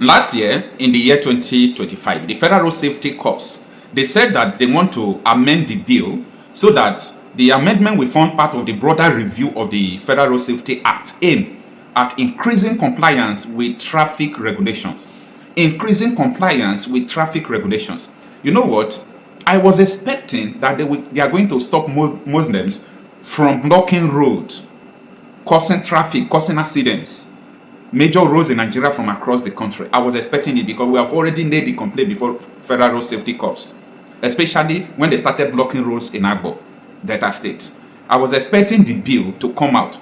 Last year, in the year 2025, the Federal Road Safety Corps, they said that they want to amend the bill so that the amendment will form part of the broader review of the Federal Road Safety Act aimed at increasing compliance with traffic regulations. Increasing compliance with traffic regulations. You know what? I was expecting that they are going to stop Muslims from blocking roads, causing traffic, causing accidents, major roads in Nigeria from across the country. I was expecting it because we have already made the complaint before Federal Road Safety Corps, especially when they started blocking roads in Agbo, Delta State. I was expecting the bill to come out,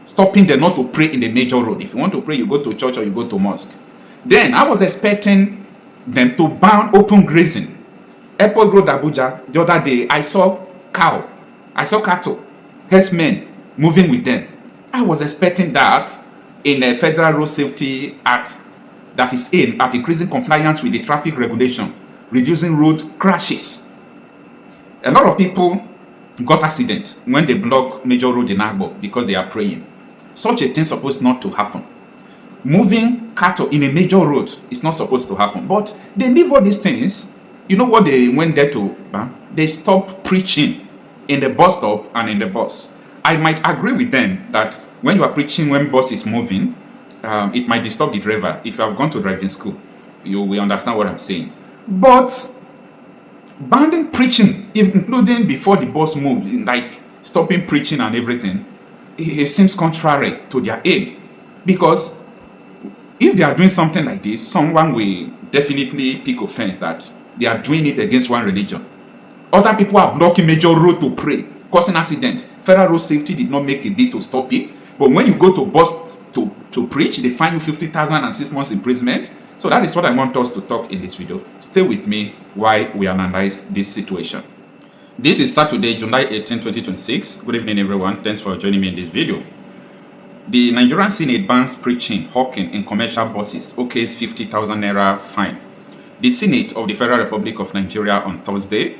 stopping them not to pray in the major road. If you want to pray, you go to church or you go to mosque. Then I was expecting them to ban open grazing. Airport Road, Abuja, the other day, I saw cattle, herdsmen moving with them. I was expecting that in a Federal Road Safety Act that is aimed at increasing compliance with the traffic regulation, reducing road crashes. A lot of people got accidents when they block major road in Agbo because they are praying. Such a thing supposed not to happen. Moving cattle in a major road is not supposed to happen. But they leave all these things. You know what they went there to? They stopped preaching in the bus stop and in the bus. I might agree with them that when you are preaching when bus is moving, it might disturb the driver. If you have gone to driving school, you will understand what I'm saying. But banning preaching, including before the bus moves, like stopping preaching and everything, it seems contrary to their aim. Because if they are doing something like this, someone will definitely take offense that they are doing it against one religion. Other people are blocking major road to pray, causing accident. Federal Road Safety did not make a bid to stop it. But when you go to bus to preach, they fine you 50,000 and 6 months imprisonment. So that is what I want us to talk in this video. Stay with me while we analyze this situation. This is Saturday, July 18, 2026. Good evening, everyone. Thanks for joining me in this video. The Nigerian Senate bans preaching, hawking in commercial buses. OK's 50,000 naira fine. The Senate of the Federal Republic of Nigeria on Thursday,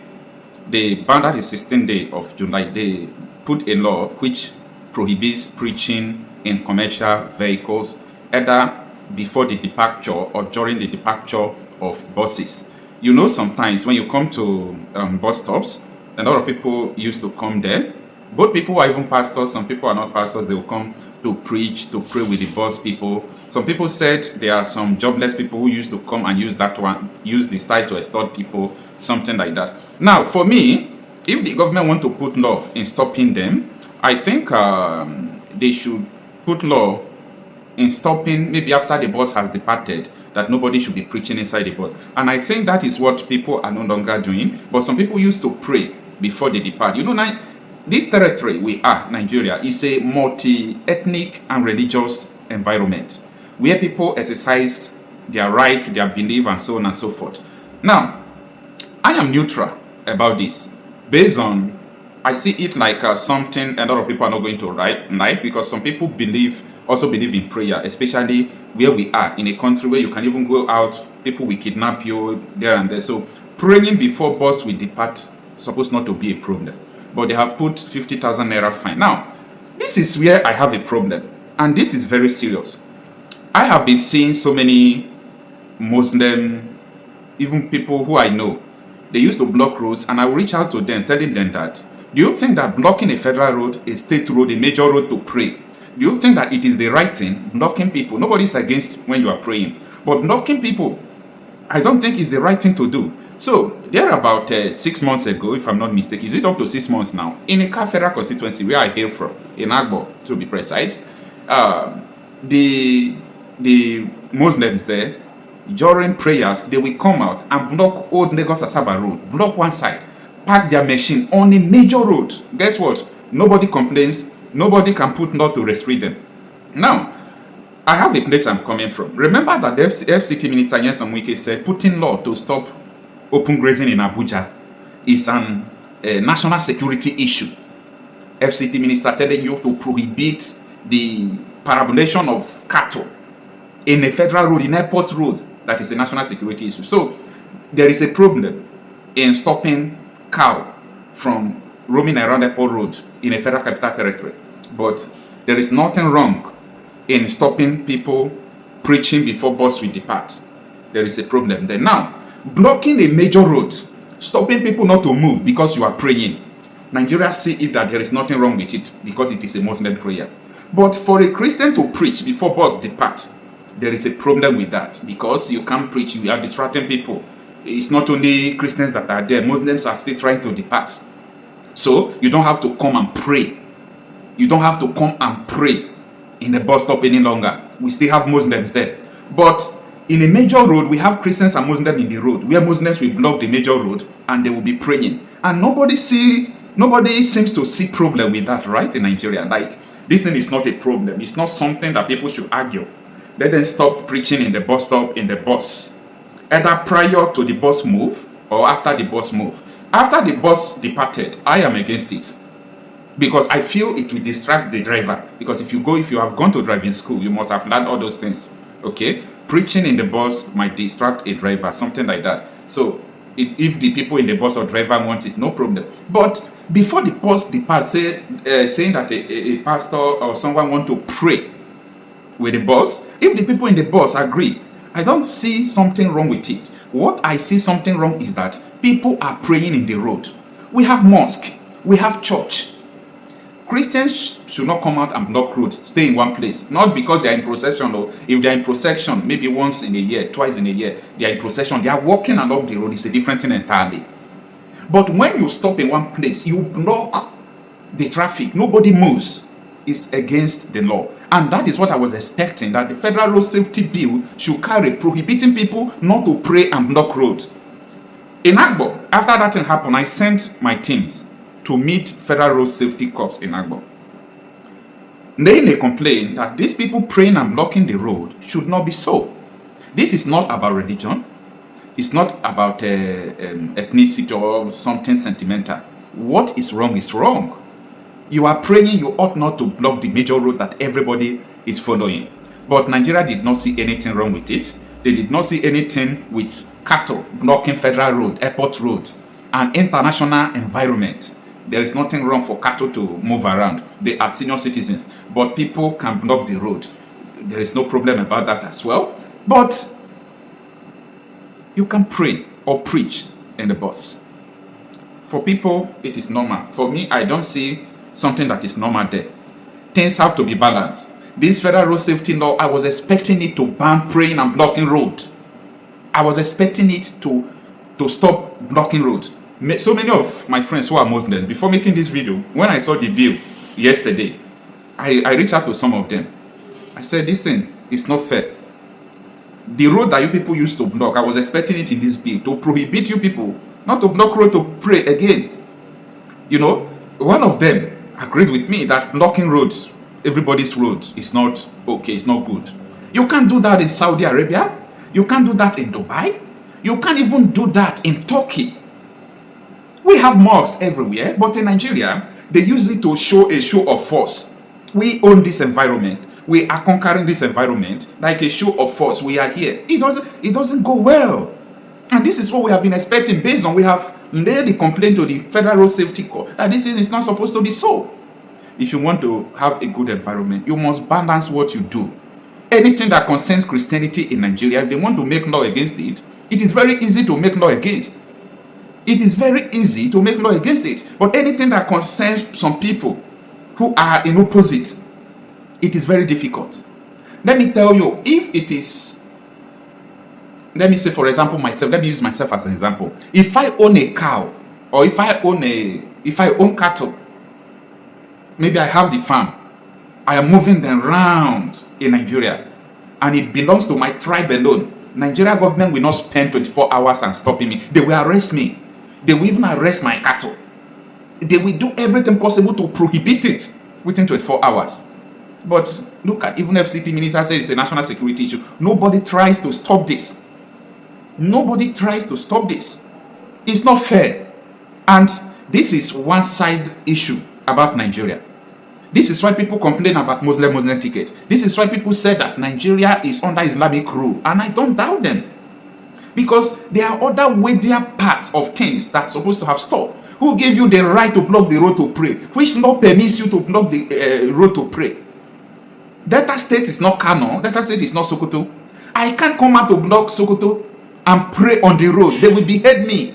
they banned the 16th day of July. They put a law which prohibits preaching in commercial vehicles, either before the departure or during the departure of buses. You know, sometimes when you come to bus stops, a lot of people used to come there. Both people are even pastors. Some people are not pastors. They will come to preach, to pray with the bus people. Some people said there are some jobless people who used to come and use the style to extort people, something like that. Now, for me, if the government want to put law in stopping them, I think they should put law in stopping, maybe after the bus has departed, that nobody should be preaching inside the bus. And I think that is what people are no longer doing. But some people used to pray before they depart. You know, now, this territory we are, Nigeria, is a multi-ethnic and religious environment where people exercise their right, their belief, and so on and so forth. Now, I am neutral about this based on, I see it like something a lot of people are not going to like, because some people also believe in prayer, especially where we are in a country where you can even go out, people will kidnap you there and there. So praying before bus will depart supposed not to be a problem. But they have put 50,000 naira fine. Now, this is where I have a problem, and this is very serious. I have been seeing so many Muslim, even people who I know, they used to block roads, and I will reach out to them telling them that, do you think that blocking a federal road, a state road, a major road to pray, do you think that it is the right thing? Blocking people, nobody's against when you are praying, but blocking people, I don't think is the right thing to do. So, there about 6 months ago, if I'm not mistaken, is it up to 6 months now, in a federal constituency where I hail from, in Agbo, to be precise, the Muslims there, during prayers, they will come out and block Old Lagos Asaba Road, block one side, park their machine on a major road. Guess what? Nobody complains, nobody can put law to restrict them. Now, I have a place I'm coming from. Remember that the FCT Minister Nyesom Wike said putting law to stop open grazing in Abuja is an national security issue. FCT Minister telling you to prohibit the parabolation of cattle in a federal road, in airport road, that is a national security issue. So there is a problem in stopping cow from roaming around airport road in a federal capital territory. But there is nothing wrong in stopping people preaching before bus will depart. There is a problem there. Now, blocking a major road, stopping people not to move because you are praying. Nigeria see it that there is nothing wrong with it because it is a Muslim prayer. But for a Christian to preach before bus departs, there is a problem with that because you can't preach, you are distracting people. It's not only Christians that are there, Muslims are still trying to depart. So you don't have to come and pray. You don't have to come and pray in the bus stop any longer. We still have Muslims there. But in a major road, we have Christians and Muslims in the road, where Muslims will block the major road and they will be praying. And nobody seems to see problem with that, right, in Nigeria. Like, this thing is not a problem. It's not something that people should argue. Let them stop preaching in the bus stop, in the bus, either prior to the bus move or after the bus move. After the bus departed, I am against it because I feel it will distract the driver. Because if you have gone to driving school, you must have learned all those things. Okay, preaching in the bus might distract a driver, something like that. So if the people in the bus or driver want it, no problem. But before the bus departs, saying that a pastor or someone want to pray with the bus, if the people in the bus agree, I don't see something wrong with it. What I see something wrong is that people are praying in the road. We have mosque, we have church. Christians should not come out and block road, stay in one place. Not because they are in procession, or if they are in procession, maybe once in a year, twice in a year, they are in procession, they are walking along the road. It's a different thing entirely. But when you stop in one place, you block the traffic, nobody moves. It's against the law. And that is what I was expecting, that the Federal Road Safety Bill should carry, prohibiting people not to pray and block roads. In Agbo, after that thing happened, I sent my teams to meet Federal Road Safety Corps in Agbo. Then they complained that these people praying and blocking the road should not be so. This is not about religion. It's not about ethnicity or something sentimental. What is wrong is wrong. You are praying, you ought not to block the major road that everybody is following. But Nigeria did not see anything wrong with it. They did not see anything with cattle blocking federal road, airport road, and international environment. There is nothing wrong for cattle to move around. They are senior citizens, but people can block the road. There is no problem about that as well. But you can pray or preach in the bus. For people, it is normal. For me, I don't see something that is normal there. Things have to be balanced. This federal road safety law, I was expecting it to ban praying and blocking road. I was expecting it to stop blocking road. So many of my friends who are Muslims, before making this video, when I saw the bill yesterday, I reached out to some of them. I said, this thing is not fair. The road that you people used to block, I was expecting it in this bill to prohibit you people not to block road to pray again. You know, one of them agreed with me that blocking roads, everybody's roads, is not okay, it's not good. You can't do that in Saudi Arabia. You can't do that in Dubai. You can't even do that in Turkey. We have mosques everywhere, but in Nigeria, they use it to show a show of force. We own this environment. We are conquering this environment like a show of force. We are here. It doesn't go well. And this is what we have been expecting based on we have laid the complaint to the Federal Road Safety Corps that this is not supposed to be so. If you want to have a good environment, you must balance what you do. Anything that concerns Christianity in Nigeria, if they want to make law against it, it is very easy to make law against. It is very easy to make law against it. But anything that concerns some people who are in opposite, it is very difficult. Let me tell you, if it is, let me say for example myself, let me use myself as an example. If I own a cow, or if I own cattle, maybe I have the farm, I am moving them around in Nigeria, and it belongs to my tribe alone. Nigeria government will not spend 24 hours and stopping me. They will arrest me. They will even arrest my cattle. They will do everything possible to prohibit it within 24 hours. But look at, even FCT minister says it's a national security issue. Nobody tries to stop this. Nobody tries to stop this. It's not fair. And this is one side issue about Nigeria. This is why people complain about Muslim ticket. This is why people say that Nigeria is under Islamic rule. And I don't doubt them. Because there are other weightier parts of things that's supposed to have stopped. Who gave you the right to block the road to pray? Which law permits you to block the road to pray? Delta State is not Kano. Delta State is not Sokoto. I can't come out to block Sokoto and pray on the road. They will behead me.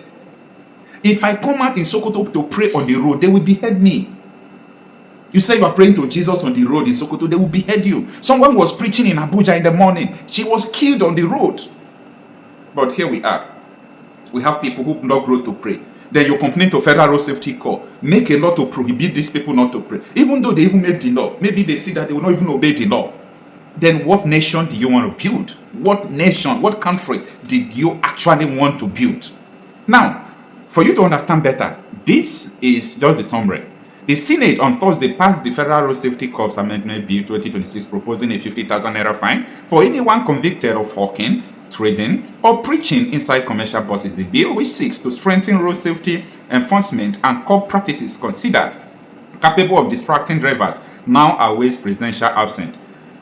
If I come out in Sokoto to pray on the road, they will behead me. You say you are praying to Jesus on the road in Sokoto, they will behead you. Someone was preaching in Abuja in the morning. She was killed on the road. But here we are. We have people who block road to pray. Then you complain to Federal Road Safety Corps, make a law to prohibit these people not to pray. Even though they even made the law, maybe they see that they will not even obey the law. Then what nation do you want to build? What nation, what country did you actually want to build? Now, for you to understand better, this is just a summary. The Senate on Thursday passed the Federal Road Safety Corps Amendment Bill 2026, proposing a 50,000 naira fine for anyone convicted of hawking, trading, or preaching inside commercial buses. The bill, which seeks to strengthen road safety enforcement and curb practices considered capable of distracting drivers, now awaits presidential assent.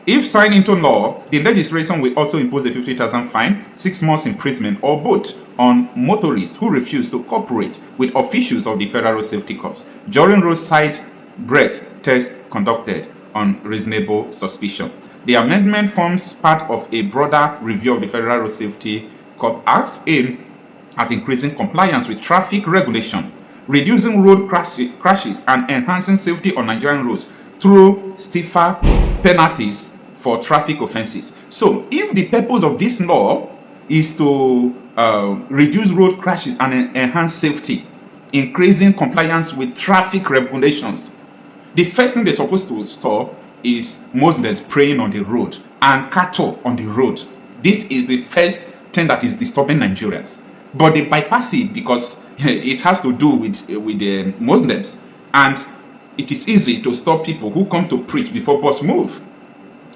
If signed into law, the legislation will also impose a 50,000 fine, 6 months imprisonment, or both on motorists who refuse to cooperate with officials of the Federal Road Safety Corps during roadside breath tests conducted on reasonable suspicion. The amendment forms part of a broader review of the Federal Road Safety Corps Act aimed at increasing compliance with traffic regulation, reducing road crashes, and enhancing safety on Nigerian roads through stiffer penalties for traffic offenses. So, if the purpose of this law is to reduce road crashes and enhance safety, increasing compliance with traffic regulations, the first thing they're supposed to stop is Muslims praying on the road and cattle on the road. This is the first thing that is disturbing Nigerians. But they bypass it because it has to do with the Muslims, and it is easy to stop people who come to preach before bus move.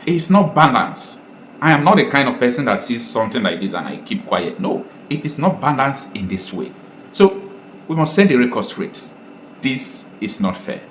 It's not balanced. I am not the kind of person that sees something like this and I keep quiet. No, it is not balanced in this way. So we must set the record straight. This is not fair.